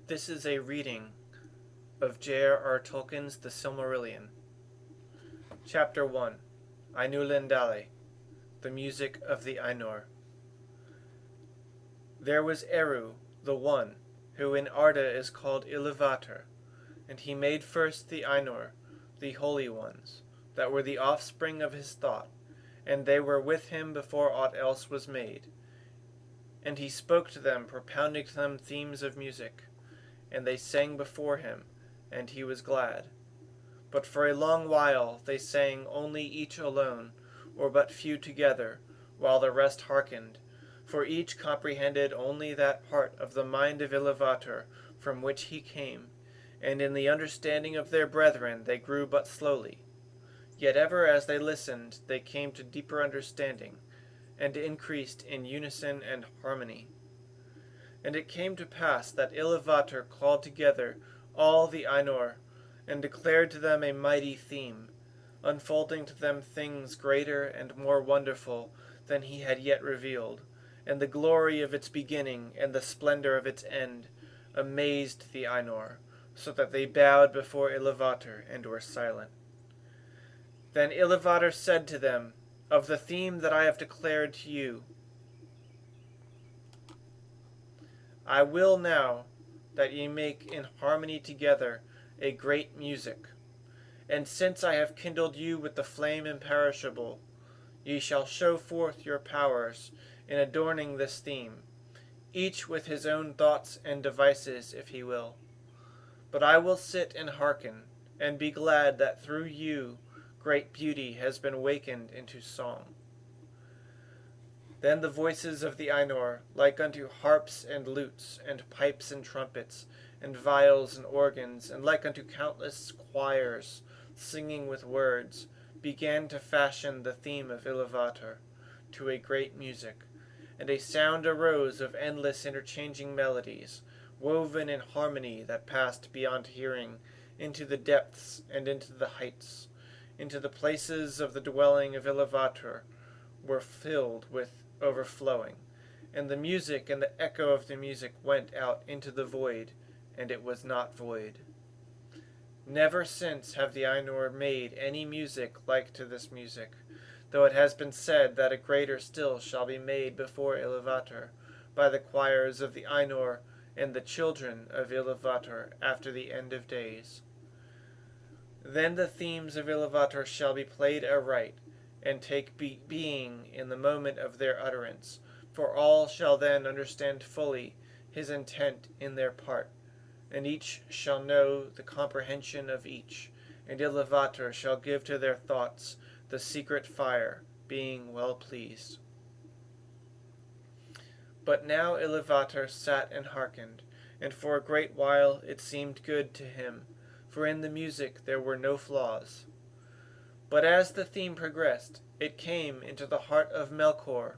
This is a reading of J.R.R. Tolkien's The Silmarillion. Chapter 1. Ainulindalë, The Music of the Ainur. There was Eru, the One, who in Arda is called Iluvatar, and he made first the Ainur, the Holy Ones, that were the offspring of his thought, and they were with him before aught else was made. And he spoke to them, propounding to them themes of music, and they sang before him, and he was glad. But for a long while they sang only each alone, or but few together, while the rest hearkened, for each comprehended only that part of the mind of Iluvatar from which he came, and in the understanding of their brethren they grew but slowly. Yet ever as they listened they came to deeper understanding, and increased in unison and harmony. And it came to pass that Iluvatar called together all the Ainur, and declared to them a mighty theme, unfolding to them things greater and more wonderful than he had yet revealed, and the glory of its beginning and the splendor of its end amazed the Ainur, so that they bowed before Iluvatar and were silent. Then Iluvatar said to them, "Of the theme that I have declared to you, I will now that ye make in harmony together a great music. And since I have kindled you with the flame imperishable, ye shall show forth your powers in adorning this theme, each with his own thoughts and devices if he will. But I will sit and hearken, and be glad that through you great beauty has been wakened into song." Then the voices of the Ainur, like unto harps and lutes, and pipes and trumpets, and viols and organs, and like unto countless choirs, singing with words, began to fashion the theme of Iluvatar to a great music, and a sound arose of endless interchanging melodies, woven in harmony that passed beyond hearing, into the depths and into the heights, into the places of the dwelling of Iluvatar were filled with overflowing, and the music and the echo of the music went out into the void, and it was not void. Never since have the Ainur made any music like to this music, though it has been said that a greater still shall be made before Iluvatar by the choirs of the Ainur and the children of Iluvatar after the end of days. Then the themes of Iluvatar shall be played aright, and take being in the moment of their utterance, for all shall then understand fully his intent in their part, and each shall know the comprehension of each, and Iluvatar shall give to their thoughts the secret fire, being well pleased. But now Iluvatar sat and hearkened, and for a great while it seemed good to him, for in the music there were no flaws. But as the theme progressed, it came into the heart of Melkor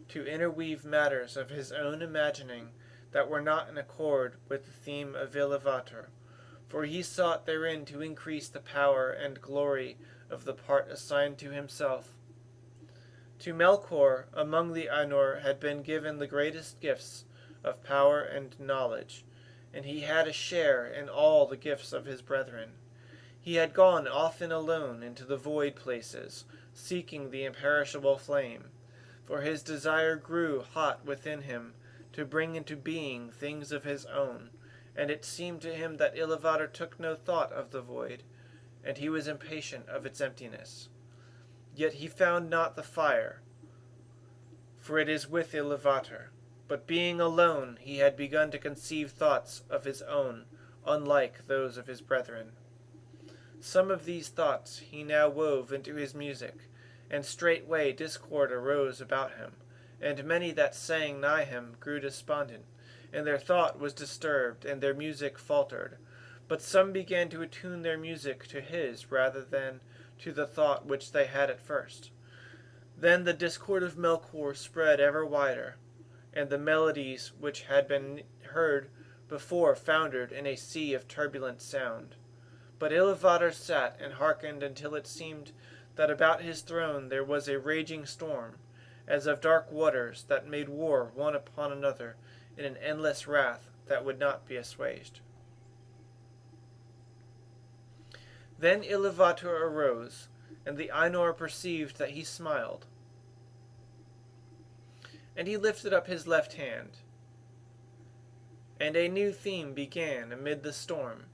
to interweave matters of his own imagining that were not in accord with the theme of Iluvatar, for he sought therein to increase the power and glory of the part assigned to himself. To Melkor, among the Ainur, had been given the greatest gifts of power and knowledge, and he had a share in all the gifts of his brethren. He had gone often alone into the void places, seeking the imperishable flame, for his desire grew hot within him to bring into being things of his own, and it seemed to him that Iluvatar took no thought of the void, and he was impatient of its emptiness. Yet he found not the fire, for it is with Iluvatar, but being alone he had begun to conceive thoughts of his own, unlike those of his brethren. Some of these thoughts he now wove into his music, and straightway discord arose about him, and many that sang nigh him grew despondent, and their thought was disturbed, and their music faltered. But some began to attune their music to his rather than to the thought which they had at first. Then the discord of Melkor spread ever wider, and the melodies which had been heard before foundered in a sea of turbulent sound. But Iluvatar sat and hearkened until it seemed that about his throne there was a raging storm, as of dark waters that made war one upon another in an endless wrath, that would not be assuaged. Then Iluvatar arose, and the Ainur perceived that he smiled. And he lifted up his left hand, and a new theme began amid the storm,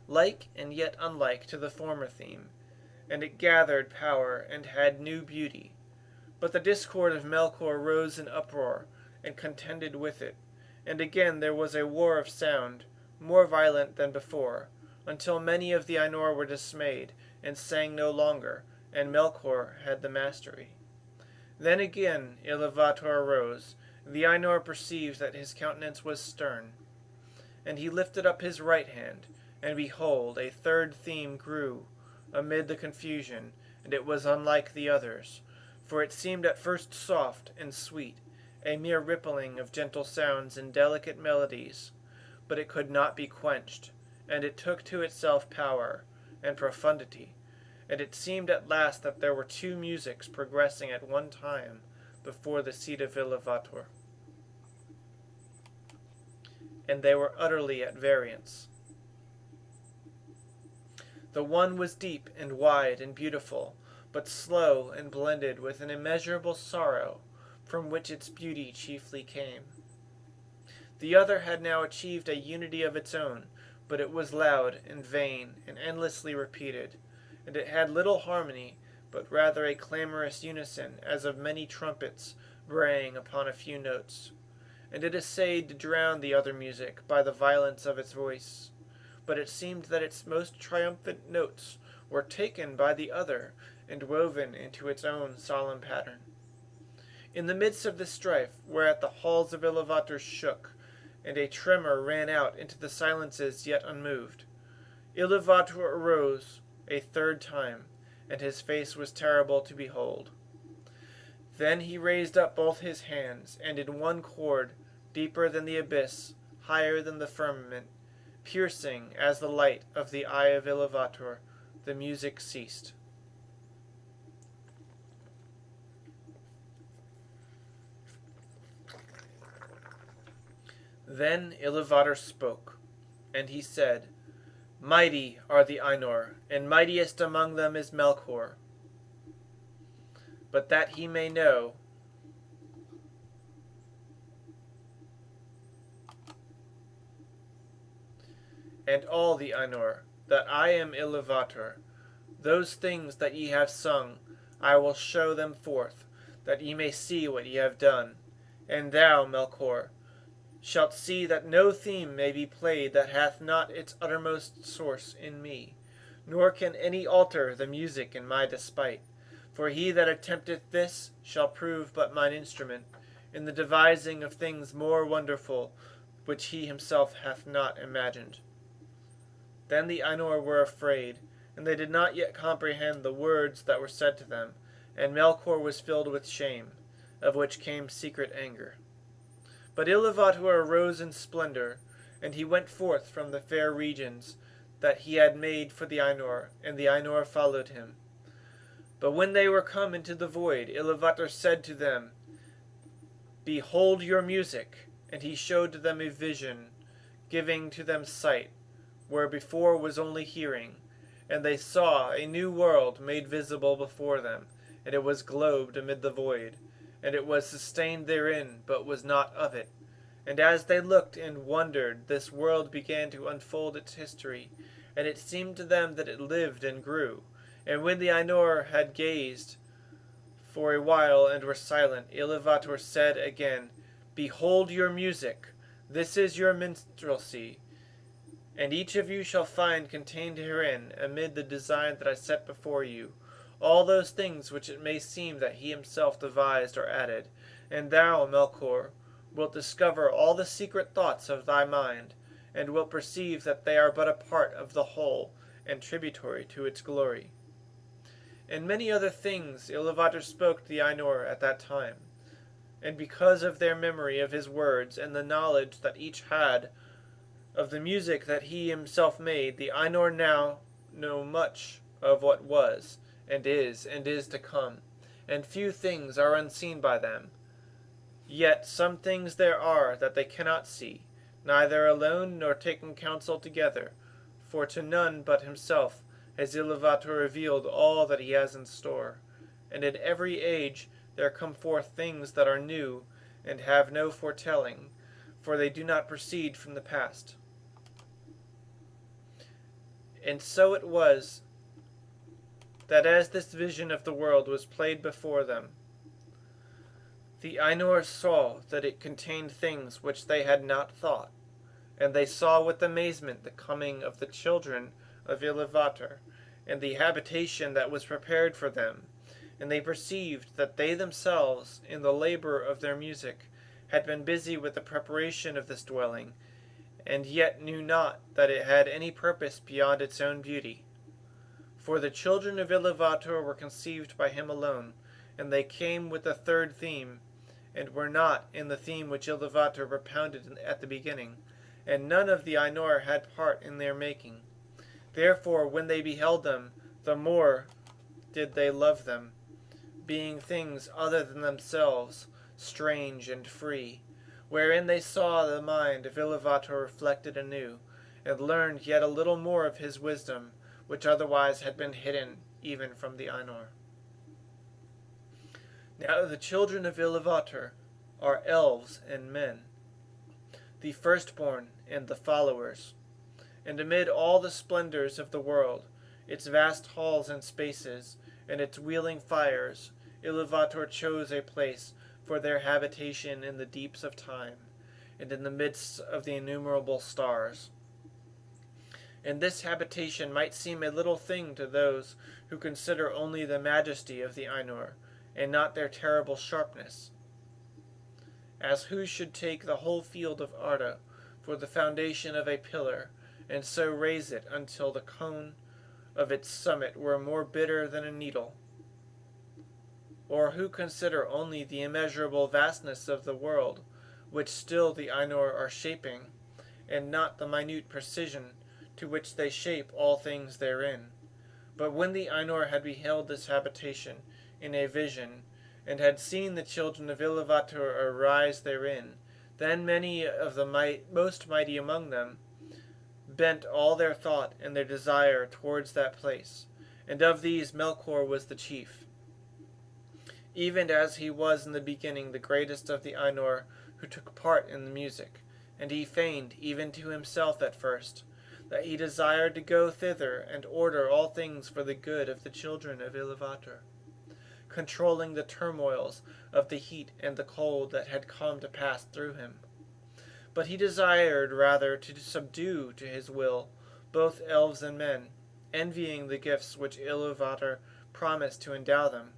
like and yet unlike to the former theme, and it gathered power and had new beauty. But the discord of Melkor rose in uproar, and contended with it, and again there was a war of sound, more violent than before, until many of the Ainur were dismayed, and sang no longer, and Melkor had the mastery. Then again Iluvatar arose, and the Ainur perceived that his countenance was stern. And he lifted up his right hand, and behold, a third theme grew amid the confusion, and it was unlike the others, for it seemed at first soft and sweet, a mere rippling of gentle sounds and delicate melodies, but it could not be quenched, and it took to itself power and profundity, and it seemed at last that there were two musics progressing at one time before the seat of Iluvatar, and they were utterly at variance. The one was deep and wide and beautiful, but slow and blended with an immeasurable sorrow, from which its beauty chiefly came. The other had now achieved a unity of its own, but it was loud and vain and endlessly repeated, and it had little harmony, but rather a clamorous unison as of many trumpets braying upon a few notes. And it essayed to drown the other music by the violence of its voice, but it seemed that its most triumphant notes were taken by the other and woven into its own solemn pattern. In the midst of this strife, whereat the halls of Iluvatar shook, and a tremor ran out into the silences yet unmoved, Iluvatar arose a third time, and his face was terrible to behold. Then he raised up both his hands, and in one chord, deeper than the abyss, higher than the firmament, piercing as the light of the eye of Iluvatar, the music ceased. Then Iluvatar spoke, and he said, "Mighty are the Ainur, and mightiest among them is Melkor. But that he may know, and all the Ainur, that I am Iluvatar, those things that ye have sung, I will show them forth, that ye may see what ye have done. And thou, Melkor, shalt see that no theme may be played that hath not its uttermost source in me, nor can any alter the music in my despite. For he that attempteth this shall prove but mine instrument, in the devising of things more wonderful, which he himself hath not imagined." Then the Ainur were afraid, and they did not yet comprehend the words that were said to them, and Melkor was filled with shame, of which came secret anger. But Iluvatar arose in splendor, and he went forth from the fair regions that he had made for the Ainur, and the Ainur followed him. But when they were come into the void, Iluvatar said to them, "Behold your music," and he showed to them a vision, giving to them sight, where before was only hearing, and they saw a new world made visible before them, and it was globed amid the void, and it was sustained therein, but was not of it. And as they looked and wondered, this world began to unfold its history, and it seemed to them that it lived and grew. And when the Ainur had gazed for a while and were silent, Iluvatar said again, "Behold your music, this is your minstrelsy, and each of you shall find contained herein, amid the design that I set before you, all those things which it may seem that he himself devised or added. And thou, Melkor, wilt discover all the secret thoughts of thy mind, and wilt perceive that they are but a part of the whole, and tributary to its glory." And many other things Iluvatar spoke to the Ainur at that time, and because of their memory of his words, and the knowledge that each had of the music that he himself made, the Ainur now know much of what was, and is to come, and few things are unseen by them. Yet some things there are that they cannot see, neither alone nor taking counsel together, for to none but himself has Iluvatar revealed all that he has in store, and in every age there come forth things that are new and have no foretelling, for they do not proceed from the past. And so it was that as this vision of the world was played before them, the Ainur saw that it contained things which they had not thought, and they saw with amazement the coming of the children of Iluvatar, and the habitation that was prepared for them, and they perceived that they themselves, in the labor of their music, had been busy with the preparation of this dwelling, and yet knew not that it had any purpose beyond its own beauty. For the children of Iluvatar were conceived by him alone, and they came with the third theme, and were not in the theme which Iluvatar propounded at the beginning, and none of the Ainur had part in their making. Therefore, when they beheld them, the more did they love them, being things other than themselves, strange and free, wherein they saw the mind of Iluvatar reflected anew, and learned yet a little more of his wisdom, which otherwise had been hidden even from the Ainur. Now the children of Iluvatar are elves and men, the firstborn and the followers, and amid all the splendors of the world, its vast halls and spaces, and its wheeling fires, Iluvatar chose a place for their habitation in the deeps of time, and in the midst of the innumerable stars. And this habitation might seem a little thing to those who consider only the majesty of the Ainur, and not their terrible sharpness, as who should take the whole field of Arda for the foundation of a pillar, and so raise it until the cone of its summit were more bitter than a needle, or who consider only the immeasurable vastness of the world, which still the Ainur are shaping, and not the minute precision to which they shape all things therein. But when the Ainur had beheld this habitation in a vision, and had seen the children of Iluvatar arise therein, then many of the most mighty among them bent all their thought and their desire towards that place, and of these Melkor was the chief, even as he was in the beginning the greatest of the Ainur who took part in the music, and he feigned, even to himself at first, that he desired to go thither and order all things for the good of the children of Iluvatar, controlling the turmoils of the heat and the cold that had come to pass through him. But he desired rather to subdue to his will both elves and men, envying the gifts which Iluvatar promised to endow them.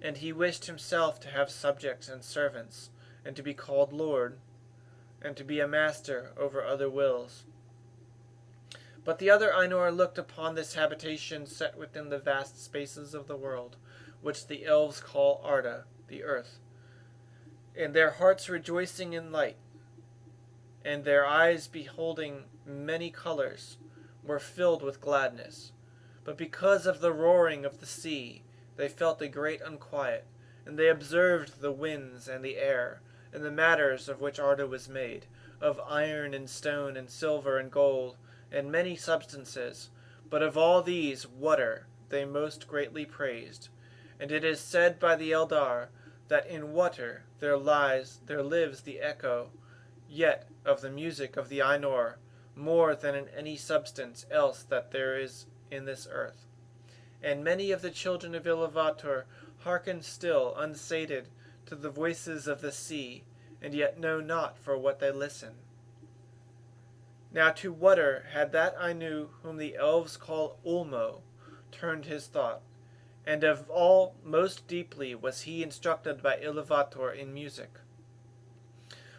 And he wished himself to have subjects and servants, and to be called Lord, and to be a master over other wills. But the other Ainur looked upon this habitation set within the vast spaces of the world, which the elves call Arda, the earth, and their hearts rejoicing in light, and their eyes beholding many colors, were filled with gladness. But because of the roaring of the sea, they felt a great unquiet, and they observed the winds and the air, and the matters of which Arda was made, of iron and stone and silver and gold, and many substances, but of all these water they most greatly praised. And it is said by the Eldar that in water there lives the echo yet of the music of the Ainur, more than in any substance else that there is in this earth. And many of the children of Iluvatar hearken still unsated to the voices of the sea, and yet know not for what they listen. Now to water had that Ainu whom the elves call Ulmo turned his thought, and of all most deeply was he instructed by Iluvatar in music.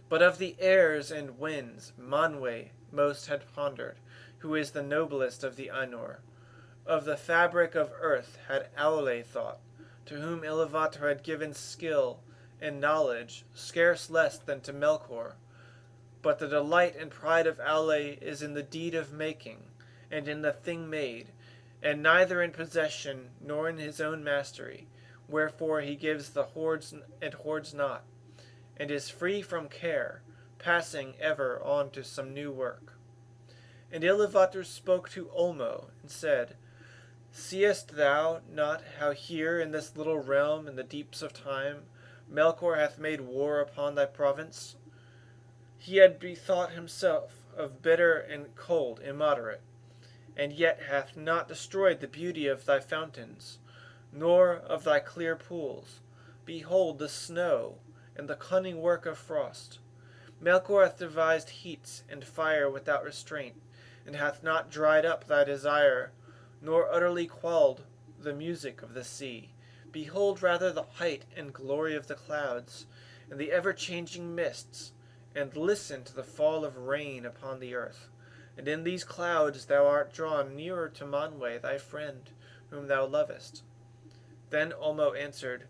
But of the airs and winds Manwe most had pondered, who is the noblest of the Ainur. Of the fabric of earth had Aule thought, to whom Iluvatar had given skill and knowledge scarce less than to Melkor. But the delight and pride of Aule is in the deed of making, and in the thing made, and neither in possession nor in his own mastery, wherefore he gives the hoards and hoards not, and is free from care, passing ever on to some new work. And Iluvatar spoke to Olmo, and said, Seest thou not how here in this little realm in the deeps of time Melkor hath made war upon thy province? He had bethought himself of bitter and cold immoderate, and yet hath not destroyed the beauty of thy fountains, nor of thy clear pools. Behold the snow, and the cunning work of frost. Melkor hath devised heats and fire without restraint, and hath not dried up thy desire, nor utterly quelled the music of the sea. Behold rather the height and glory of the clouds, and the ever-changing mists, and listen to the fall of rain upon the earth. And in these clouds thou art drawn nearer to Manwe, thy friend, whom thou lovest. Then Olmo answered,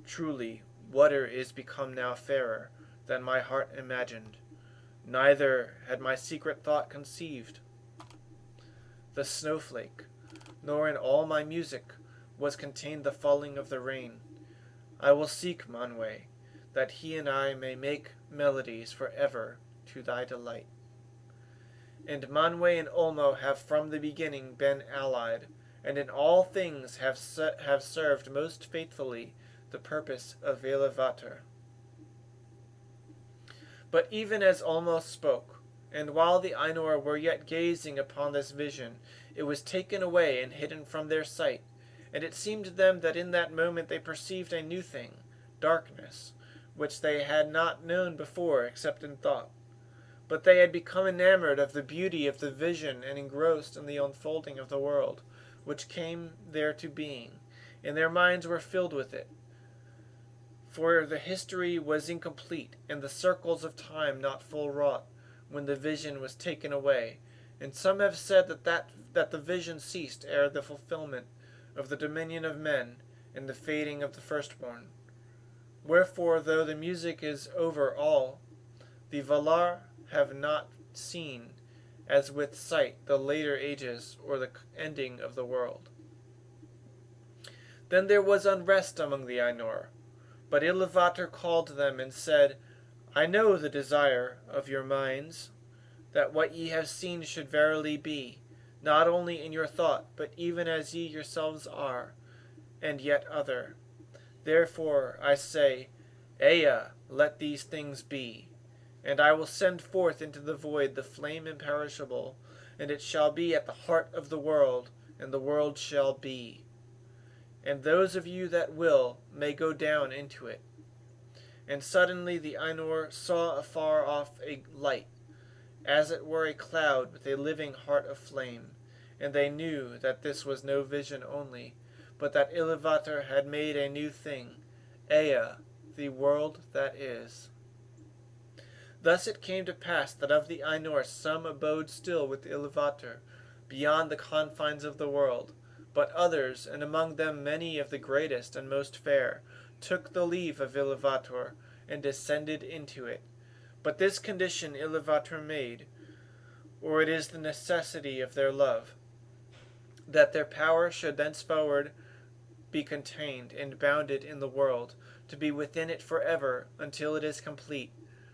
Truly, water is become now fairer than my heart imagined, neither had my secret thought conceived. The snowflake, nor in all my music was contained the falling of the rain. I will seek Manwe, that he and I may make melodies for ever to thy delight. And Manwe and Olmo have from the beginning been allied, and in all things have served most faithfully the purpose of Iluvatar. But even as Olmo spoke, and while the Ainur were yet gazing upon this vision, it was taken away and hidden from their sight, and it seemed to them that in that moment they perceived a new thing, darkness, which they had not known before except in thought. But they had become enamored of the beauty of the vision and engrossed in the unfolding of the world, which came there to being, and their minds were filled with it. For the history was incomplete, and the circles of time not full wrought, when the vision was taken away, and some have said that the vision ceased ere the fulfillment of the dominion of men and the fading of the firstborn. Wherefore, though the music is over all, the Valar have not seen, as with sight, the later ages or the ending of the world. Then there was unrest among the Ainur, but Iluvatar called to them and said, I know the desire of your minds, that what ye have seen should verily be, not only in your thought, but even as ye yourselves are, and yet other. Therefore I say, Ea, let these things be, and I will send forth into the void the flame imperishable, and it shall be at the heart of the world, and the world shall be. And those of you that will may go down into it. And suddenly the Ainur saw afar off a light, as it were a cloud with a living heart of flame, and they knew that this was no vision only, but that Iluvatar had made a new thing, Ea, the world that is. Thus it came to pass that of the Ainur some abode still with Iluvatar, beyond the confines of the world, but others, and among them many of the greatest and most fair, took the leave of Iluvatar, and descended into it. But this condition Iluvatar made, or it is the necessity of their love, that their power should thenceforward be contained and bounded in the world, to be within it forever until it is complete,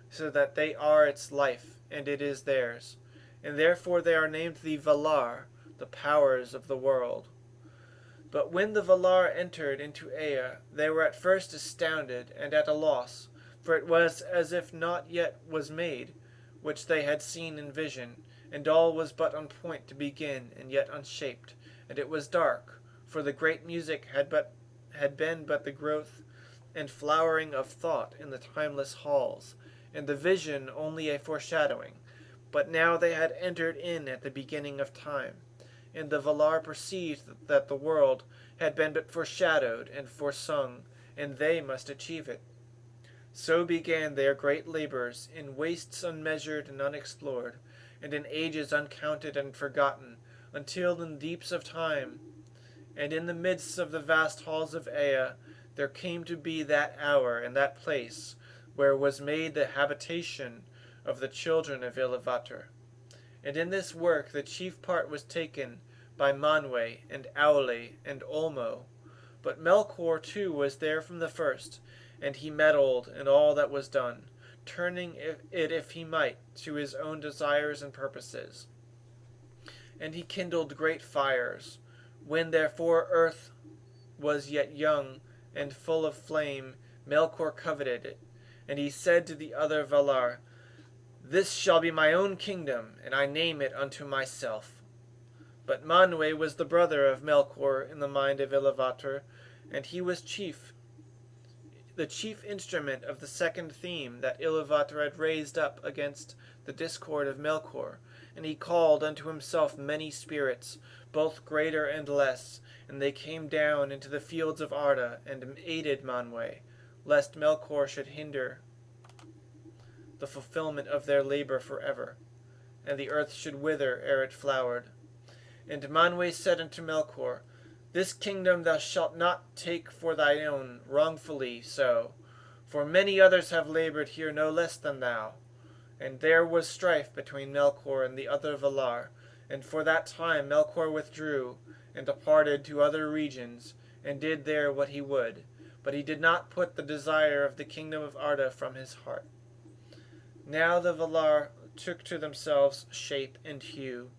so that they are its life, and it is theirs. And therefore they are named the Valar, the powers of the world. But when the Valar entered into Ea, they were at first astounded and at a loss, for it was as if naught yet was made, which they had seen in vision, and all was but on point to begin, and yet unshaped, and it was dark, for the great music had been but the growth and flowering of thought in the timeless halls, and the vision only a foreshadowing. But now they had entered in at the beginning of time, and the Valar perceived that the world had been but foreshadowed and forsung, and they must achieve it. So began their great labors in wastes unmeasured and unexplored, and in ages uncounted and forgotten, until in the deeps of time, and in the midst of the vast halls of Ea, there came to be that hour and that place where was made the habitation of the children of Iluvatar. And in this work the chief part was taken by Manwe and Aule and Olmo. But Melkor too was there from the first, and he meddled in all that was done, turning it if he might to his own desires and purposes. And he kindled great fires. When therefore earth was yet young and full of flame, Melkor coveted it, and he said to the other Valar, This shall be my own kingdom, and I name it unto myself. But Manwe was the brother of Melkor in the mind of Iluvatar, and he was the chief instrument of the second theme that Iluvatar had raised up against the discord of Melkor, and he called unto himself many spirits, both greater and less, and they came down into the fields of Arda, and aided Manwe, lest Melkor should hinder the fulfillment of their labor forever, and the earth should wither ere it flowered. And Manwe said unto Melkor, This kingdom thou shalt not take for thy own, wrongfully so, for many others have labored here no less than thou. And there was strife between Melkor and the other Valar, and for that time Melkor withdrew, and departed to other regions, and did there what he would, but he did not put the desire of the kingdom of Arda from his heart. Now the Valar took to themselves shape and hue,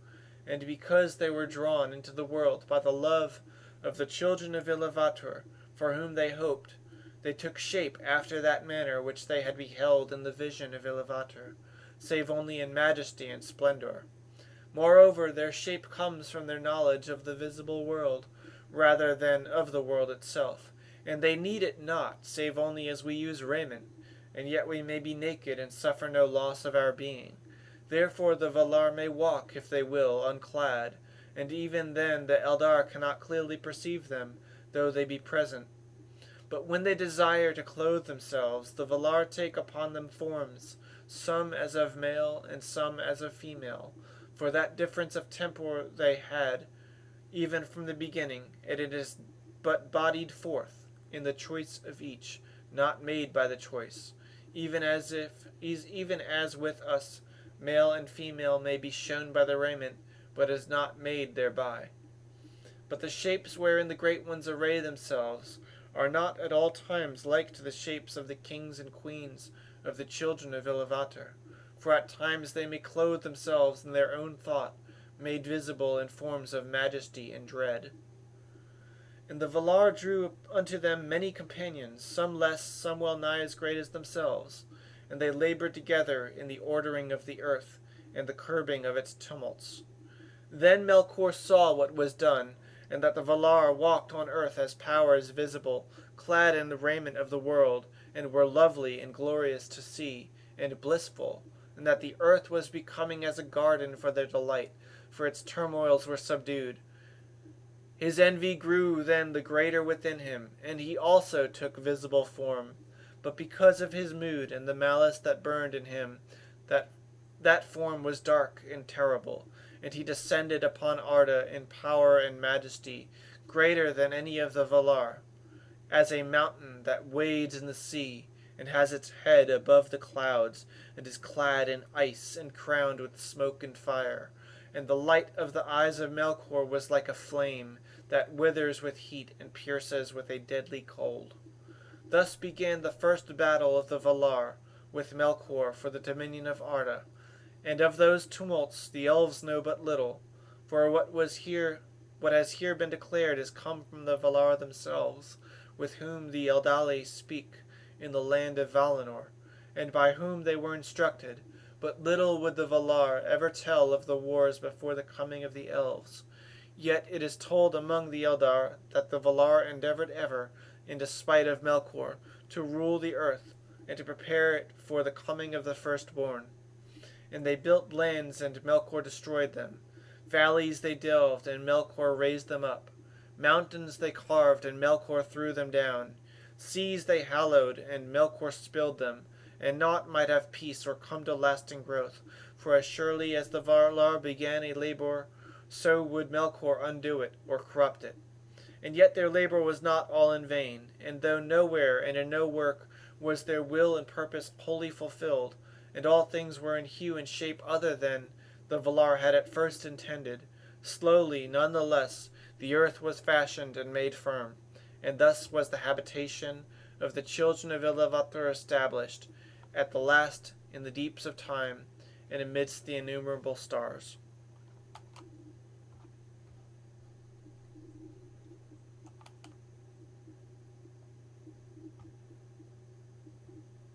and because they were drawn into the world by the love of the children of Iluvatar, for whom they hoped, they took shape after that manner which they had beheld in the vision of Iluvatar, save only in majesty and splendor. Moreover, their shape comes from their knowledge of the visible world, rather than of the world itself, and they need it not, save only as we use raiment, and yet we may be naked and suffer no loss of our being. Therefore the Valar may walk, if they will, unclad, and even then the Eldar cannot clearly perceive them, though they be present. But when they desire to clothe themselves, the Valar take upon them forms, some as of male and some as of female, for that difference of temper they had, even from the beginning, and it is but bodied forth in the choice of each, not made by the choice, even as with us male and female may be shown by the raiment, but is not made thereby. But the shapes wherein the great ones array themselves are not at all times like to the shapes of the kings and queens of the children of Iluvatar, for at times they may clothe themselves in their own thought, made visible in forms of majesty and dread. And the Valar drew unto them many companions, some less, some well nigh as great as themselves, and they labored together in the ordering of the earth and the curbing of its tumults. Then Melkor saw what was done, and that the Valar walked on earth as powers visible, clad in the raiment of the world, and were lovely and glorious to see, and blissful, and that the earth was becoming as a garden for their delight, for its turmoils were subdued. His envy grew then the greater within him, and he also took visible form. But because of his mood and the malice that burned in him, that form was dark and terrible, and he descended upon Arda in power and majesty, greater than any of the Valar, as a mountain that wades in the sea, and has its head above the clouds, and is clad in ice and crowned with smoke and fire. And the light of the eyes of Melkor was like a flame that withers with heat and pierces with a deadly cold. Thus began the first battle of the Valar with Melkor for the dominion of Arda, and of those tumults the elves know but little, for what has here been declared is come from the Valar themselves, with whom the Eldali speak in the land of Valinor, and by whom they were instructed, but little would the Valar ever tell of the wars before the coming of the elves. Yet it is told among the Eldar that the Valar endeavored ever, in despite of Melkor, to rule the earth, and to prepare it for the coming of the firstborn. And they built lands, and Melkor destroyed them. Valleys they delved, and Melkor raised them up. Mountains they carved, and Melkor threw them down. Seas they hallowed, and Melkor spilled them, and naught might have peace or come to lasting growth, for as surely as the Valar began a labor, so would Melkor undo it, or corrupt it. And yet their labor was not all in vain, and though nowhere and in no work was their will and purpose wholly fulfilled, and all things were in hue and shape other than the Valar had at first intended, slowly, none the less, the earth was fashioned and made firm, and thus was the habitation of the children of Iluvatar established, at the last in the deeps of time and amidst the innumerable stars.